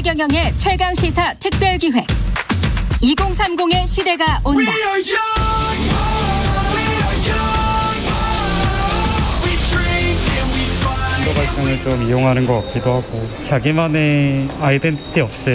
최경영의 최강시사 특별기획 2030의 시대가 온다. 발전을 좀 이용하는 것 같기도 하고 자기만의 아이덴티티 없이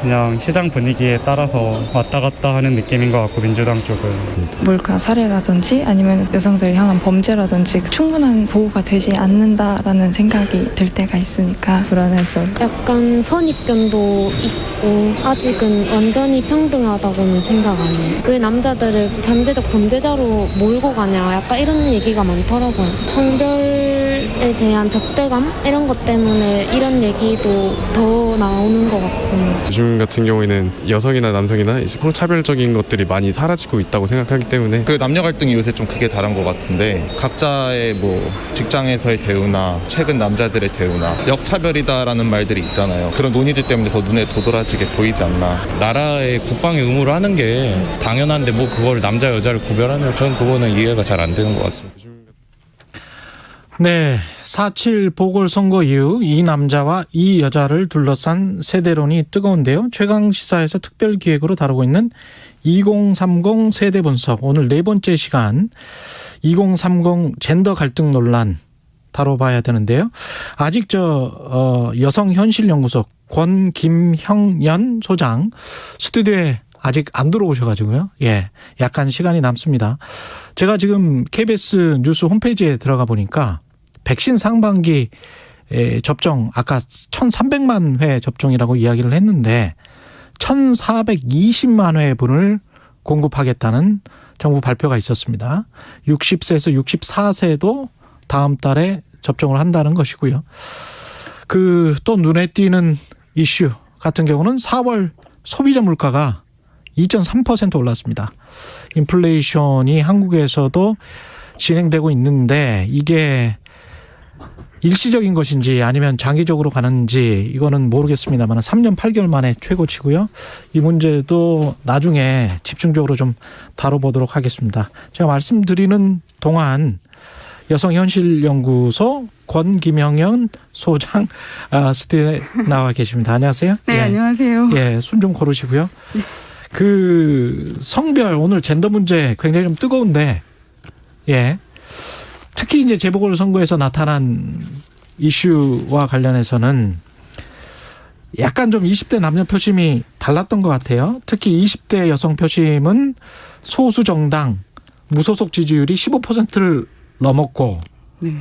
그냥 시장 분위기에 따라서 왔다 갔다 하는 느낌인 것 같고 민주당 쪽은 몰카 사례라든지 아니면 여성들을 향한 범죄라든지 충분한 보호가 되지 않는다라는 생각이 들 때가 있으니까 불안하죠. 약간 선입견도 있고 아직은 완전히 평등하다고는 생각 안 해요. 왜 남자들을 잠재적 범죄자로 몰고 가냐 약간 이런 얘기가 많더라고요. 성별에 대한 적대감 이런 것 때문에 이런 얘기도 더 나오는 것 같고 요즘 같은 경우에는 여성이나 남성이나 이제 성차별적인 것들이 많이 사라지고 있다고 생각하기 때문에 그 남녀 갈등이 요새 좀 크게 다른 것 같은데 각자의 뭐 직장에서의 대우나 최근 남자들의 대우나 역차별이다라는 말들이 있잖아요. 그런 논의들 때문에 더 눈에 도드라지게 보이지 않나. 나라의 국방의 의무를 하는 게 당연한데 뭐 그걸 남자 여자를 구별하면 전 그거는 이해가 잘 안 되는 것 같습니다. 네, 4.7 보궐선거 이후 이 남자와 이 여자를 둘러싼 세대론이 뜨거운데요. 최강시사에서 특별기획으로 다루고 있는 2030 세대 분석, 오늘 네 번째 시간 2030 젠더 갈등 논란 다뤄봐야 되는데요. 아직 여성현실연구소 권김형연 소장 스튜디오에 아직 안 들어오셔가지고요. 예, 약간 시간이 남습니다. 제가 지금 KBS 뉴스 홈페이지에 들어가 보니까 백신 상반기 접종 아까 1,300만 회 접종이라고 이야기를 했는데 1,420만 회분을 공급하겠다는 정부 발표가 있었습니다. 60세에서 64세도 다음 달에 접종을 한다는 것이고요. 또 눈에 띄는 이슈 같은 경우는 4월 소비자 물가가 2.3% 올랐습니다. 인플레이션이 한국에서도 진행되고 있는데 이게 일시적인 것인지 아니면 장기적으로 가는지 이거는 모르겠습니다만 3년 8개월 만에 최고치고요. 이 문제도 나중에 집중적으로 좀 다뤄보도록 하겠습니다. 제가 말씀드리는 동안 여성현실연구소 권김형연 소장 스튜디오에 나와 계십니다. 안녕하세요. 네, 예. 안녕하세요. 예, 숨 좀 고르시고요. 네. 성별 오늘 젠더 문제 굉장히 좀 뜨거운데 예. 특히 이제 재보궐선거에서 나타난 이슈와 관련해서는 약간 좀 20대 남녀 표심이 달랐던 것 같아요. 특히 20대 여성 표심은 소수 정당 무소속 지지율이 15%를 넘었고 네.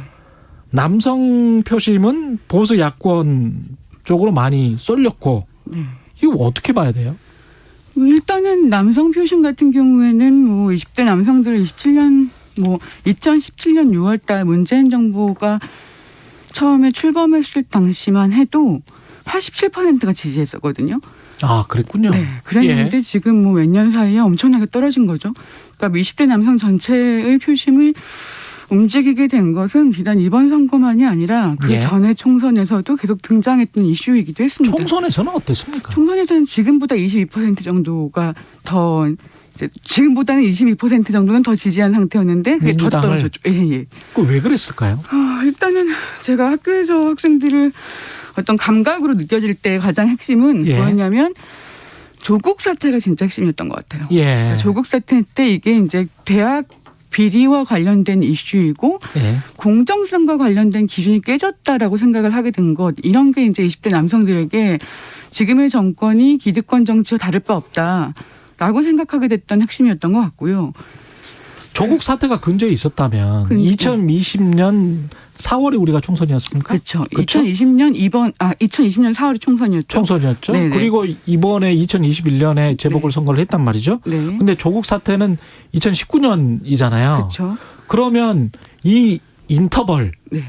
남성 표심은 보수 야권 쪽으로 많이 쏠렸고 네. 이거 어떻게 봐야 돼요? 일단은 남성 표심 같은 경우에는 뭐 20대 남성들 2017년 6월 달 문재인 정부가 처음에 출범했을 당시만 해도 87%가 지지했었거든요. 아, 그랬군요. 네, 그랬는데 예. 지금 뭐 몇 년 사이에 엄청나게 떨어진 거죠. 그러니까 20대 남성 전체의 표심이 움직이게 된 것은 비단 이번 선거만이 아니라 그 예. 전에 총선에서도 계속 등장했던 이슈이기도 했습니다. 총선에서는 어땠습니까? 총선에서는 지금보다 22% 정도가 더 지금보다는 22% 정도는 더 지지한 상태였는데 그게 더 떨어졌죠. 예. 그 왜 그랬을까요? 일단은 제가 학교에서 학생들을 어떤 감각으로 느껴질 때 가장 핵심은 예. 뭐였냐면 조국 사태가 진짜 핵심이었던 것 같아요. 예. 그러니까 조국 사태 때 이게 이제 대학 비리와 관련된 이슈이고 예. 공정성과 관련된 기준이 깨졌다라고 생각을 하게 된 것, 이런 게 이제 20대 남성들에게 지금의 정권이 기득권 정치와 다를 바 없다라고 생각하게 됐던 핵심이었던 것 같고요. 조국 사태가 근저에 있었다면 2020년 4월에 우리가 총선이었습니까? 그렇죠. 2020년 4월에 총선이었죠. 총선이었죠. 네네. 그리고 이번에 2021년에 재보궐선거를 했단 말이죠. 네. 근데 조국 사태는 2019년이잖아요. 그렇죠. 그러면 이 인터벌 네.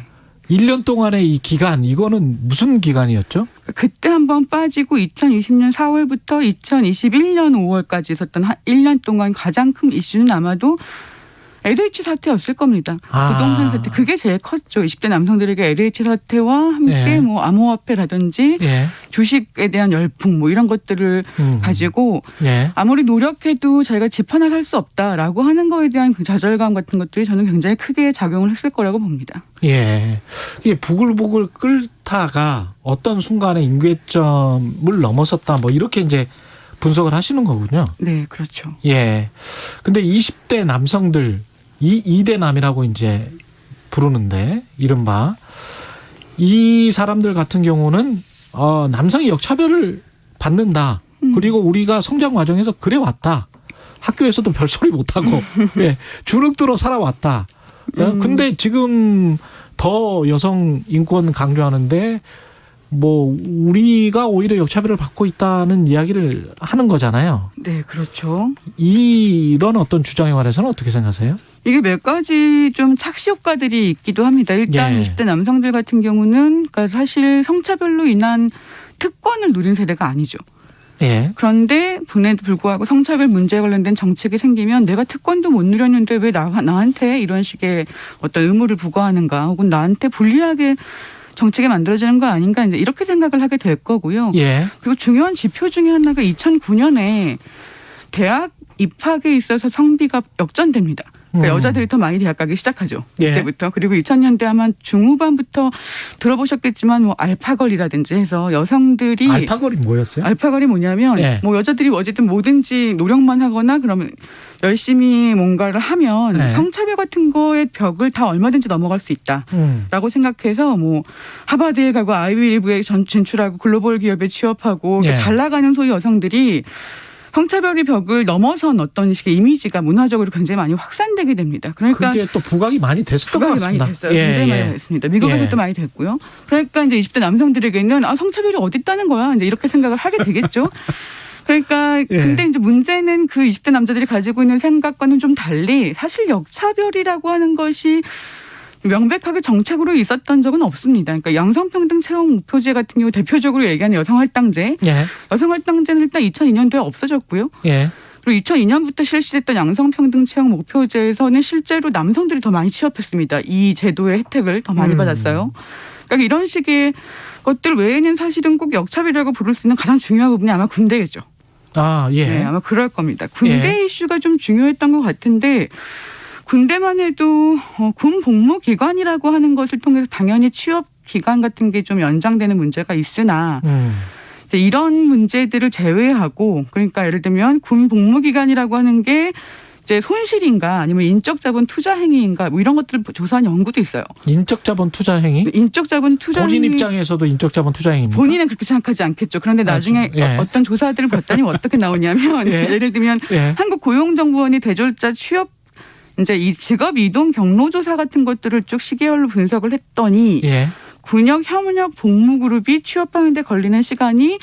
1년 동안의 이 기간 이거는 무슨 기간이었죠? 그때 한번 빠지고 2020년 4월부터 2021년 5월까지 있었던 한 1년 동안 가장 큰 이슈는 아마도 LH 사태였을 겁니다. 아. 부동산 사태 그게 제일 컸죠. 20대 남성들에게 LH 사태와 함께 예. 뭐 암호화폐라든지 예. 주식에 대한 열풍 뭐 이런 것들을 가지고 예. 아무리 노력해도 자기가 집 하나 살 수 없다라고 하는 거에 대한 그 좌절감 같은 것들이 저는 굉장히 크게 작용을 했을 거라고 봅니다. 예. 이게 부글부글 끓다가 어떤 순간에 임계점을 넘어섰다 뭐 이렇게 이제 분석을 하시는 거군요. 네, 그렇죠. 예. 근데 20대 남성들, 2대 남이라고 이제 부르는데, 이른바. 이 사람들 같은 경우는, 남성이 역차별을 받는다. 그리고 우리가 성장 과정에서 그래 왔다. 학교에서도 별소리 못하고, 예. 주눅들어 살아왔다. 근데 지금 더 여성 인권 강조하는데, 뭐 우리가 오히려 역차별을 받고 있다는 이야기를 하는 거잖아요. 네, 그렇죠. 이런 어떤 주장에 관해서는 어떻게 생각하세요? 이게 몇 가지 좀 착시 효과들이 있기도 합니다. 일단 예. 20대 남성들 같은 경우는 그러니까 사실 성차별로 인한 특권을 누린 세대가 아니죠. 예. 그런데 분에도 불구하고 성차별 문제에 관련된 정책이 생기면 내가 특권도 못 누렸는데 왜 나한테 이런 식의 어떤 의무를 부과하는가 혹은 나한테 불리하게 정책이 만들어지는 거 아닌가 이제 이렇게 생각을 하게 될 거고요. 예. 그리고 중요한 지표 중에 하나가 2009년에 대학 입학에 있어서 성비가 역전됩니다. 그러니까 여자들이 더 많이 대학 가기 시작하죠. 예. 그때부터. 그리고 2000년대 아마 중후반부터 들어보셨겠지만 뭐 알파걸이라든지 해서 여성들이 알파걸이 뭐였어요? 알파걸이 뭐냐면 예. 뭐 여자들이 어쨌든 뭐든지 노력만 하거나 그러면 열심히 뭔가를 하면 예. 성차별 같은 거의 벽을 다 얼마든지 넘어갈 수 있다라고 생각해서 뭐 하버드에 가고 아이비리그에 진출하고 글로벌 기업에 취업하고 예. 잘 나가는 소위 여성들이 성차별의 벽을 넘어선 어떤 식의 이미지가 문화적으로 굉장히 많이 확산되게 됩니다. 그러니까 그게 또 부각이 많이 됐었던 것 부각이 많이 같습니다. 됐어요. 굉장히 예. 많이 됐습니다. 미국에서도 예. 많이 됐고요. 그러니까 이제 20대 남성들에게는 성차별이 어디 있다는 거야. 이제 이렇게 생각을 하게 되겠죠. 그러니까 예. 근데 이제 문제는 그 20대 남자들이 가지고 있는 생각과는 좀 달리 사실 역차별이라고 하는 것이 명백하게 정책으로 있었던 적은 없습니다. 그러니까 양성평등 채용 목표제 같은 경우 대표적으로 얘기하는 여성할당제. 예. 여성할당제는 일단 2002년도에 없어졌고요. 예. 그리고 2002년부터 실시됐던 양성평등 채용 목표제에서는 실제로 남성들이 더 많이 취업했습니다. 이 제도의 혜택을 더 많이 받았어요. 그러니까 이런 식의 것들 외에는 사실은 꼭 역차별이라고 부를 수 있는 가장 중요한 부분이 아마 군대겠죠. 아, 예. 네, 아마 그럴 겁니다. 군대 이슈가 좀 중요했던 것 같은데 군대만 해도 군 복무기관이라고 하는 것을 통해서 당연히 취업 기간 같은 게 좀 연장되는 문제가 있으나 이제 이런 문제들을 제외하고 그러니까 예를 들면 군 복무기관이라고 하는 게 이제 손실인가 아니면 인적 자본 투자 행위인가 뭐 이런 것들을 조사한 연구도 있어요. 인적 자본 투자 행위? 인적 자본 투자 본인 행위. 입장에서도 인적 자본 투자 행위입니까? 본인은 그렇게 생각하지 않겠죠. 그런데 나중에 예. 어떤 조사들을 봤더니 어떻게 나오냐면 예. 예를 들면 예. 한국고용정보원이 대졸자 취업 이제 이 직업 이동 경로 조사 같은 것들을 쭉 시계열로 분석을 했더니 예. 군역, 현역 복무 그룹이 취업하는 데 걸리는 시간이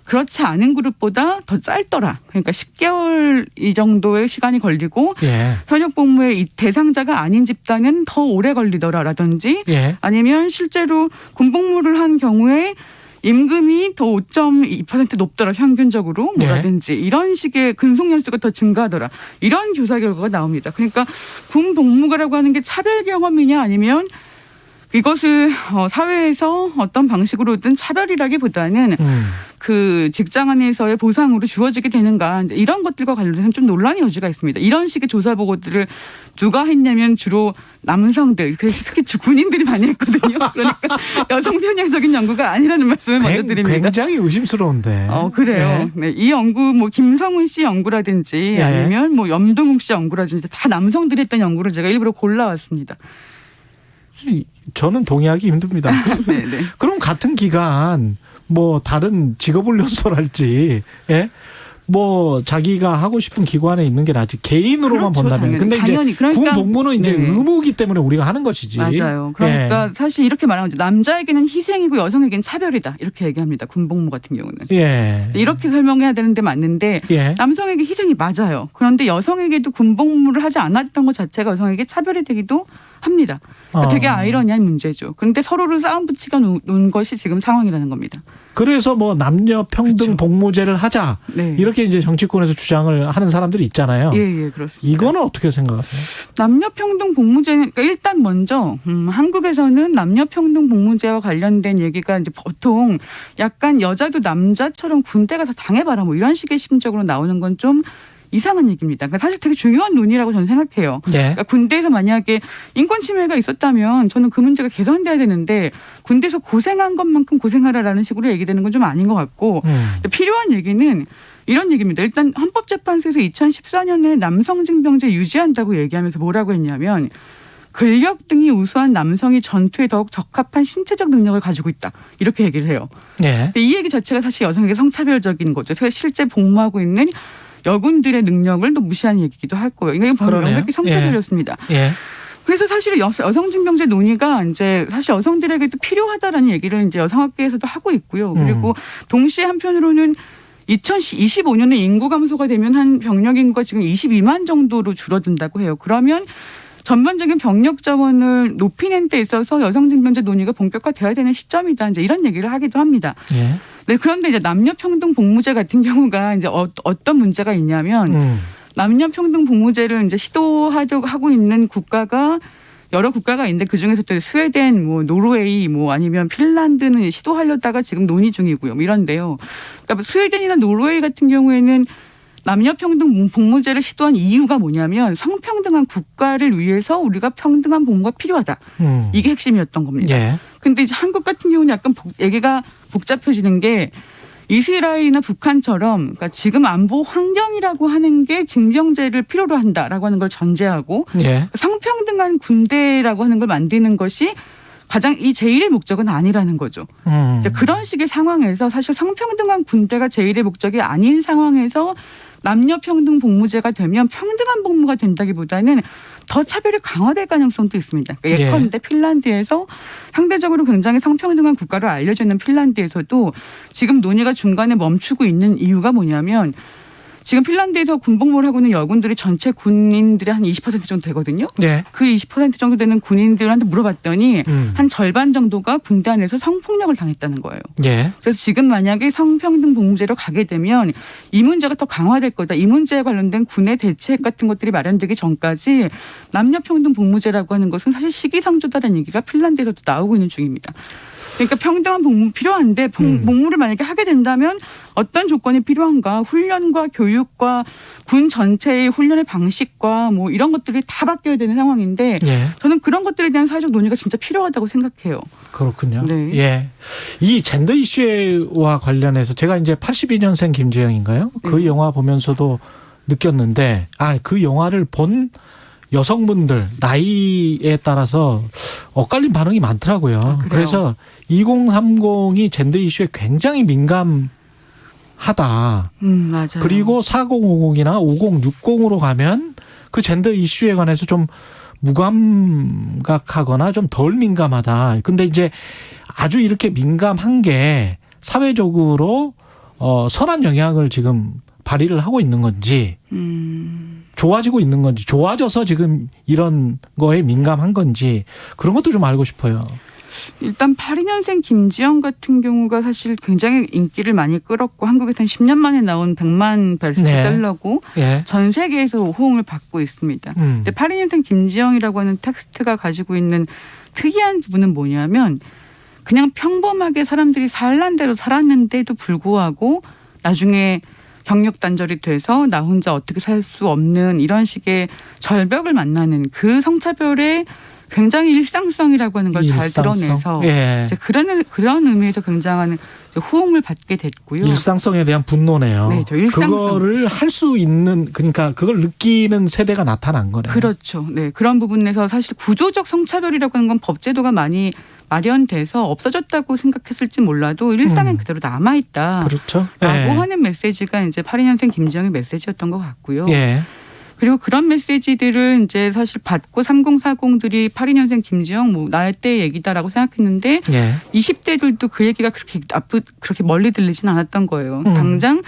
그렇지 않은 그룹보다 더 짧더라. 그러니까 10개월 이 정도의 시간이 걸리고 예. 현역 복무의 대상자가 아닌 집단은 더 오래 걸리더라라든지 예. 아니면 실제로 군복무를 한 경우에 임금이 더 5.2% 높더라 평균적으로 뭐라든지 이런 식의 근속 연수가 더 증가하더라 이런 조사 결과가 나옵니다. 그러니까 군 복무가라고 하는 게 차별 경험이냐 아니면 이것을 사회에서 어떤 방식으로든 차별이라기보다는 그 직장 안에서의 보상으로 주어지게 되는가 이런 것들과 관련해서 좀 논란의 여지가 있습니다. 이런 식의 조사 보고들을 누가 했냐면 주로 남성들 그래서 특히 군인들이 많이 했거든요. 그러니까 여성 편향적인 연구가 아니라는 말씀을 먼저 드립니다. 굉장히 의심스러운데. 그래요. 예. 네, 이 연구 뭐 김성훈 씨 연구라든지 예. 아니면 뭐 염동욱 씨 연구라든지 다 남성들이 했던 연구를 제가 일부러 골라왔습니다. 저는 동의하기 힘듭니다. 네네. 그럼 같은 기간 뭐 다른 직업훈련소랄지 예? 뭐 자기가 하고 싶은 기관에 있는 게 낫지 개인으로만 그렇죠, 본다면. 근데 당연히. 이제 그러니까, 군 복무는 이제 네. 의무기 때문에 우리가 하는 것이지. 맞아요. 그러니까 사실 이렇게 말하는 거죠. 남자에게는 희생이고 여성에게는 차별이다. 이렇게 얘기합니다. 군 복무 같은 경우는. 예. 이렇게 설명해야 되는데 맞는데 예. 남성에게 희생이 맞아요. 그런데 여성에게도 군 복무를 하지 않았던 것 자체가 여성에게 차별이 되기도 합니다. 그러니까 되게 아이러니한 문제죠. 그런데 서로를 싸움 붙이가 놓은 것이 지금 상황이라는 겁니다. 그래서 뭐 남녀 평등 그렇죠. 복무제를 하자 네. 이렇게 이렇게 이제 정치권에서 주장을 하는 사람들이 있잖아요. 예, 그렇습니다. 이거는 어떻게 생각하세요? 남녀평등 복무제는 그러니까 일단 먼저 한국에서는 남녀평등 복무제와 관련된 얘기가 이제 보통 약간 여자도 남자처럼 군대 가서 당해봐라 뭐 이런 식의 심적으로 나오는 건 좀 이상한 얘기입니다. 그러니까 사실 되게 중요한 논의라고 저는 생각해요. 네. 그러니까 군대에서 만약에 인권 침해가 있었다면 저는 그 문제가 개선돼야 되는데 군대에서 고생한 것만큼 고생하라라는 식으로 얘기되는 건 좀 아닌 것 같고 필요한 얘기는 이런 얘기입니다. 일단 헌법재판소에서 2014년에 남성징병제 유지한다고 얘기하면서 뭐라고 했냐면 근력 등이 우수한 남성이 전투에 더욱 적합한 신체적 능력을 가지고 있다. 이렇게 얘기를 해요. 네. 이 얘기 자체가 사실 여성에게 성차별적인 거죠. 실제 복무하고 있는 여군들의 능력을 또 무시하는 얘기기도 할 거예요. 이게 바로 명백히 성차별이었습니다. 예. 그래서 사실 여성징병제 논의가 이제 사실 여성들에게도 필요하다라는 얘기를 이제 여성학계에서도 하고 있고요. 그리고 동시에 한편으로는 2025년에 인구 감소가 되면 한 병력 인구가 지금 22만 정도로 줄어든다고 해요. 그러면 전반적인 병력 자원을 높이는 데 있어서 여성징병제 논의가 본격화돼야 되는 시점이다. 이제 이런 얘기를 하기도 합니다. 예. 네, 그런데 이제 남녀평등 복무제 같은 경우가 이제 어떤 문제가 있냐면 남녀평등 복무제를 이제 시도하려고 하고 있는 국가가 여러 국가가 있는데 그 중에서 또 스웨덴, 뭐 노르웨이, 뭐 아니면 핀란드는 시도하려다가 지금 논의 중이고요. 뭐 이런데요. 그러니까 스웨덴이나 노르웨이 같은 경우에는 남녀평등 복무제를 시도한 이유가 뭐냐면 성평등한 국가를 위해서 우리가 평등한 복무가 필요하다. 이게 핵심이었던 겁니다. 예. 근데 이제 한국 같은 경우는 약간 얘기가 복잡해지는 게 이스라엘이나 북한처럼 그러니까 지금 안보 환경이라고 하는 게 징병제를 필요로 한다라고 하는 걸 전제하고 예. 성평등한 군대라고 하는 걸 만드는 것이 가장 이 제일의 목적은 아니라는 거죠. 그런 식의 상황에서 사실 성평등한 군대가 제일의 목적이 아닌 상황에서 남녀평등 복무제가 되면 평등한 복무가 된다기보다는 더 차별이 강화될 가능성도 있습니다. 그러니까 예컨대 핀란드에서 상대적으로 굉장히 성평등한 국가로 알려져 있는 핀란드에서도 지금 논의가 중간에 멈추고 있는 이유가 뭐냐면 지금 핀란드에서 군복무를 하고 있는 여군들이 전체 군인들의 한 20% 정도 되거든요. 네. 그 20% 정도 되는 군인들한테 물어봤더니 한 절반 정도가 군대 안에서 성폭력을 당했다는 거예요. 예. 그래서 지금 만약에 성평등 복무제로 가게 되면 이 문제가 더 강화될 거다. 이 문제에 관련된 군의 대책 같은 것들이 마련되기 전까지 남녀평등 복무제라고 하는 것은 사실 시기상조다라는 얘기가 핀란드에서도 나오고 있는 중입니다. 그러니까 평등한 복무 필요한데 복무를 만약에 하게 된다면 어떤 조건이 필요한가? 훈련과 교육과 군 전체의 훈련의 방식과 뭐 이런 것들이 다 바뀌어야 되는 상황인데 예. 저는 그런 것들에 대한 사회적 논의가 진짜 필요하다고 생각해요. 그렇군요. 네. 예. 이 젠더 이슈와 관련해서 제가 이제 82년생 김지영인가요? 그 영화 보면서도 느꼈는데 그 영화를 본 여성분들 나이에 따라서 엇갈린 반응이 많더라고요. 그래서 2030이 젠더 이슈에 굉장히 민감하다. 맞아요. 그리고 4050이나 5060으로 가면 그 젠더 이슈에 관해서 좀 무감각하거나 좀 덜 민감하다. 근데 이제 아주 이렇게 민감한 게 사회적으로 선한 영향을 지금 발휘를 하고 있는 건지 좋아지고 있는 건지 좋아져서 지금 이런 거에 민감한 건지 그런 것도 좀 알고 싶어요. 일단 82년생 김지영 같은 경우가 사실 굉장히 인기를 많이 끌었고 한국에서는 10년 만에 나온 100만 베스트셀러고 예. 전 세계에서 호응을 받고 있습니다. 근데 82년생 김지영이라고 하는 텍스트가 가지고 있는 특이한 부분은 뭐냐면 그냥 평범하게 사람들이 살란 대로 살았는데도 불구하고 나중에 경력 단절이 돼서 나 혼자 어떻게 살 수 없는 이런 식의 절벽을 만나는 그 성차별의 굉장히 일상성이라고 하는 걸 잘 드러내서 예. 이제 그런 의미에서 굉장한 호응을 받게 됐고요. 일상성에 대한 분노네요. 네, 저 일상성. 그거를 할 수 있는 그러니까 그걸 느끼는 세대가 나타난 거네요. 그렇죠. 네, 그런 부분에서 사실 구조적 성차별이라고 하는 건 법제도가 많이 마련돼서 없어졌다고 생각했을지 몰라도 일상엔 그대로 남아있다. 그렇죠. 라고 예. 하는 메시지가 이제 82년생 김지영의 메시지였던 것 같고요. 예. 그리고 그런 메시지들을 이제 사실 받고 3040들이 82년생 김지영 뭐 나의 때 얘기다라고 생각했는데 예. 20대들도 그 얘기가 그렇게 멀리 들리진 않았던 거예요. 당장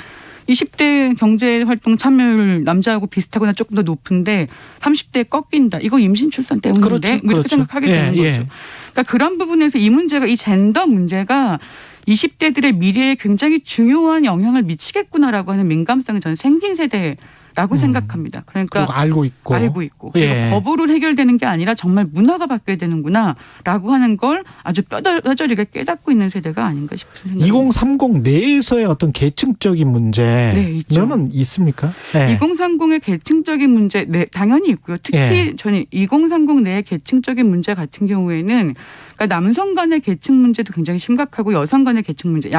20대 경제활동 참여율 남자하고 비슷하거나 조금 더 높은데 30대에 꺾인다. 이거 임신 출산 때문인데 그렇죠. 뭐 이렇게 그렇죠. 생각하게 되는 예. 거죠. 그러니까 그런 부분에서 이 문제가 이 젠더 문제가 20대들의 미래에 굉장히 중요한 영향을 미치겠구나라고 하는 민감성이 저는 생긴 세대라고 생각합니다. 그러니까 그리고 알고 있고. 그리고 예. 법으로 해결되는 게 아니라 정말 문화가 바뀌어야 되는구나라고 하는 걸 아주 뼈저리게 깨닫고 있는 세대가 아닌가 싶은 생각이 2030 내에서의 어떤 계층적인 문제는 있죠. 있습니까? 네. 2030의 계층적인 문제, 네, 당연히 있고요. 특히 예. 저는 2030 내의 계층적인 문제 같은 경우에는 그러니까 남성 간의 계층 문제도 굉장히 심각하고 여성 간의 계층 문제,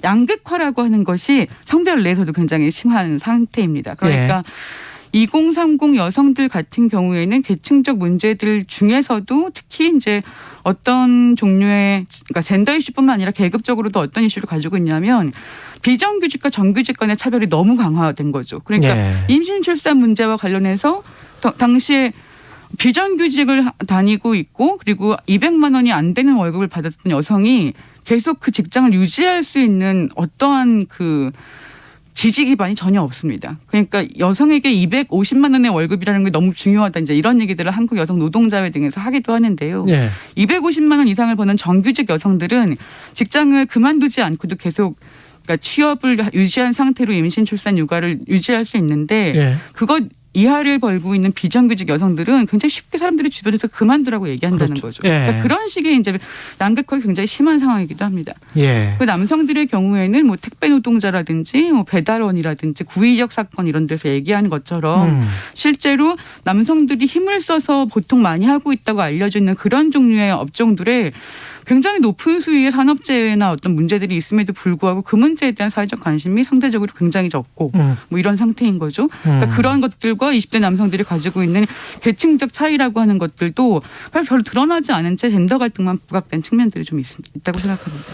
양극화라고 하는 것이 성별 내에서도 굉장히 심한 상태입니다. 그러니까 2030 여성들 같은 경우에는 계층적 문제들 중에서도 특히 이제 어떤 종류의 그러니까 젠더 이슈뿐만 아니라 계급적으로도 어떤 이슈를 가지고 있냐면 비정규직과 정규직 간의 차별이 너무 강화된 거죠. 그러니까 임신 출산 문제와 관련해서 당시에 비정규직을 다니고 있고 그리고 200만 원이 안 되는 월급을 받았던 여성이 계속 그 직장을 유지할 수 있는 어떠한 그 지지 기반이 전혀 없습니다. 그러니까 여성에게 250만 원의 월급이라는 게 너무 중요하다. 이제 이런 얘기들을 한국 여성 노동자회 등에서 하기도 하는데요. 250만 원 이상을 버는 정규직 여성들은 직장을 그만두지 않고도 계속 그러니까 취업을 유지한 상태로 임신, 출산, 육아를 유지할 수 있는데 그거 이하를 벌고 있는 비정규직 여성들은 굉장히 쉽게 사람들이 주변에서 그만두라고 얘기한다는 거죠. 그러니까 그런 식의 이제 양극화가 굉장히 심한 상황이기도 합니다. 그 남성들의 경우에는 뭐 택배 노동자라든지 뭐 배달원이라든지 구의역 사건 이런 데서 얘기하는 것처럼 실제로 남성들이 힘을 써서 보통 많이 하고 있다고 알려져 있는 그런 종류의 업종들에 굉장히 높은 수위의 산업재해나 어떤 문제들이 있음에도 불구하고 그 문제에 대한 사회적 관심이 상대적으로 굉장히 적고 뭐 이런 상태인 거죠. 그러니까 그런 것들과 20대 남성들이 가지고 있는 계층적 차이라고 하는 것들도 별로 드러나지 않은 채 젠더 갈등만 부각된 측면들이 좀 있다고 생각합니다.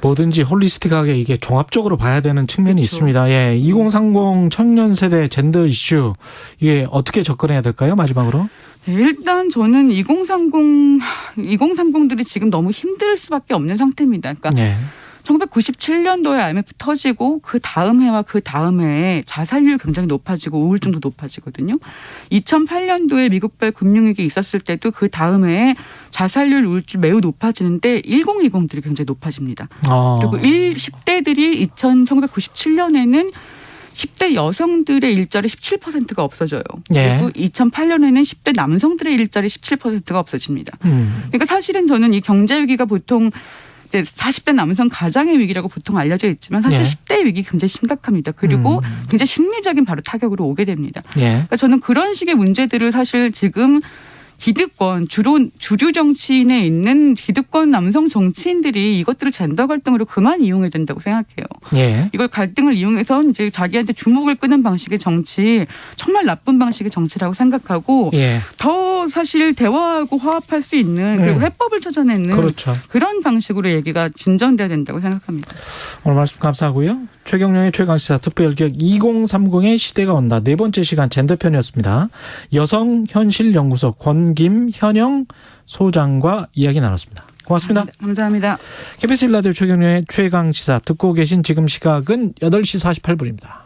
뭐든지 홀리스틱하게 이게 종합적으로 봐야 되는 측면이 있습니다. 2030 청년 세대 젠더 이슈 이게 어떻게 접근해야 될까요? 마지막으로. 네, 일단 저는 2030들이 지금 너무 힘들 수밖에 없는 상태입니다. 그러니까 1997년도에 IMF 터지고 그 다음 해와 그 다음 해에 자살률 굉장히 높아지고 우울증도 높아지거든요. 2008년도에 미국발 금융위기 있었을 때도 그 다음 해에 자살률, 우울증 매우 높아지는데 1020들이 굉장히 높아집니다. 그리고 10대들이 1997년에는 10대 여성들의 일자리 17%가 없어져요. 그리고 2008년에는 10대 남성들의 일자리 17%가 없어집니다. 그러니까 사실은 저는 이 경제 위기가 보통 이제 40대 남성 가장의 위기라고 보통 알려져 있지만 사실 10대 위기 굉장히 심각합니다. 그리고 굉장히 심리적인 바로 타격으로 오게 됩니다. 그러니까 저는 그런 식의 문제들을 사실 지금 기득권, 주류 정치인에 있는 기득권 남성 정치인들이 이것들을 젠더 갈등으로 그만 이용해야 된다고 생각해요. 이걸 갈등을 이용해서 이제 자기한테 주목을 끄는 방식의 정치, 정말 나쁜 방식의 정치라고 생각하고 더 사실 대화하고 화합할 수 있는 그리고 해법을 찾아내는 그런 방식으로 얘기가 진전돼야 된다고 생각합니다. 오늘 말씀 감사하고요. 최경영의 최강시사 특별기획 2030의 시대가 온다. 네 번째 시간 젠더편이었습니다. 여성현실연구소 권김현영 소장과 이야기 나눴습니다. 고맙습니다. 감사합니다. KBS 1라디오 최경영의 최강시사 듣고 계신 지금 시각은 8시 48분입니다.